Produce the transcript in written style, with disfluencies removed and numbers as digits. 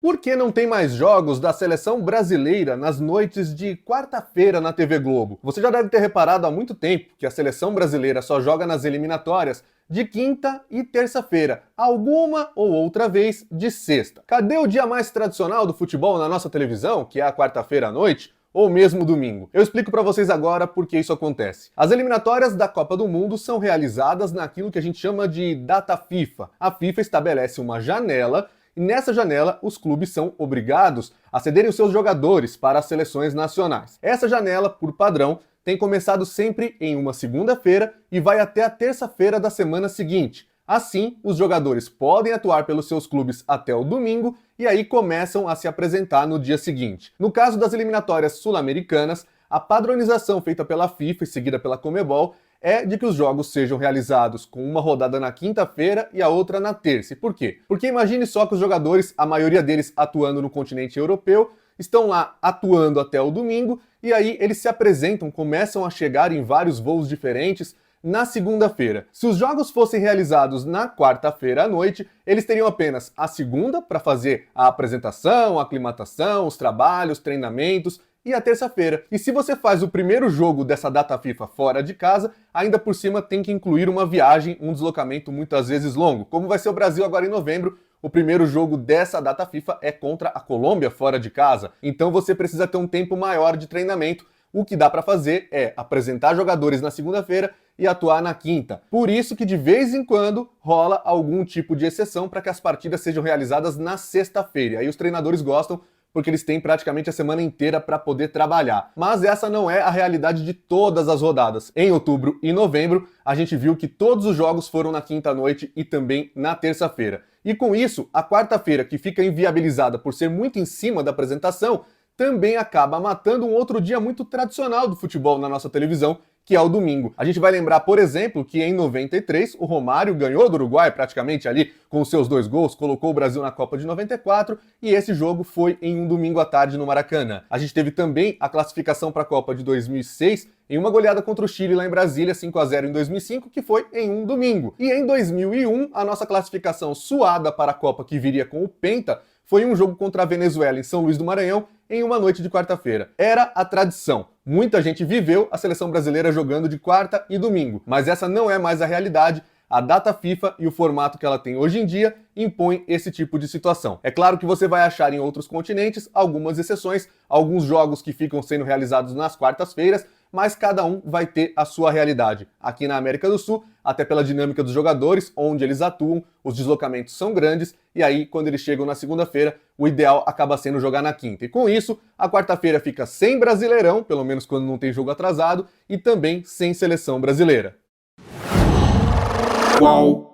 Por que não tem mais jogos da seleção brasileira nas noites de quarta-feira na TV Globo? Você já deve ter reparado há muito tempo que a seleção brasileira só joga nas eliminatórias de quinta e terça-feira, alguma ou outra vez de sexta. Cadê o dia mais tradicional do futebol na nossa televisão, que é a quarta-feira à noite? Ou mesmo domingo. Eu explico pra vocês agora por que isso acontece. As eliminatórias da Copa do Mundo são realizadas naquilo que a gente chama de data FIFA. A FIFA estabelece uma janela e nessa janela os clubes são obrigados a cederem os seus jogadores para as seleções nacionais. Essa janela, por padrão, tem começado sempre em uma segunda-feira e vai até a terça-feira da semana seguinte. Assim, os jogadores podem atuar pelos seus clubes até o domingo e aí começam a se apresentar no dia seguinte. No caso das eliminatórias sul-americanas, a padronização feita pela FIFA e seguida pela Conmebol é de que os jogos sejam realizados com uma rodada na quinta-feira e a outra na terça. E por quê? Porque imagine só que os jogadores, a maioria deles atuando no continente europeu, estão lá atuando até o domingo e aí eles se apresentam, começam a chegar em vários voos diferentes na segunda-feira. Se os jogos fossem realizados na quarta-feira à noite, eles teriam apenas a segunda para fazer a apresentação, a aclimatação, os trabalhos, treinamentos, e a terça-feira. E se você faz o primeiro jogo dessa data FIFA fora de casa, ainda por cima tem que incluir uma viagem, um deslocamento muitas vezes longo, como vai ser o Brasil agora em novembro. O primeiro jogo dessa data FIFA é contra a Colômbia fora de casa, então você precisa ter um tempo maior de treinamento. O que dá para fazer é apresentar jogadores na segunda-feira e atuar na quinta. Por isso que de vez em quando rola algum tipo de exceção para que as partidas sejam realizadas na sexta-feira. Aí os treinadores gostam porque eles têm praticamente a semana inteira para poder trabalhar. Mas essa não é a realidade de todas as rodadas. Em outubro e novembro, a gente viu que todos os jogos foram na quinta-noite e também na terça-feira. E com isso, a quarta-feira, que fica inviabilizada por ser muito em cima da apresentação, também acaba matando um outro dia muito tradicional do futebol na nossa televisão, que é o domingo. A gente vai lembrar, por exemplo, que em 93 o Romário ganhou do Uruguai praticamente ali com os seus 2 gols, colocou o Brasil na Copa de 94 e esse jogo foi em um domingo à tarde no Maracanã. A gente teve também a classificação para a Copa de 2006 em uma goleada contra o Chile lá em Brasília, 5-0 em 2005, que foi em um domingo. E em 2001, a nossa classificação suada para a Copa que viria com o Penta foi um jogo contra a Venezuela em São Luís do Maranhão, em uma noite de quarta-feira. Era a tradição. Muita gente viveu a seleção brasileira jogando de quarta e domingo, mas essa não é mais a realidade. A data FIFA e o formato que ela tem hoje em dia impõem esse tipo de situação. É claro que você vai achar em outros continentes algumas exceções, alguns jogos que ficam sendo realizados nas quartas-feiras, mas cada um vai ter a sua realidade. Aqui na América do Sul, até pela dinâmica dos jogadores, onde eles atuam, os deslocamentos são grandes, e aí, quando eles chegam na segunda-feira, o ideal acaba sendo jogar na quinta. E com isso, a quarta-feira fica sem Brasileirão, pelo menos quando não tem jogo atrasado, e também sem seleção brasileira. Qual?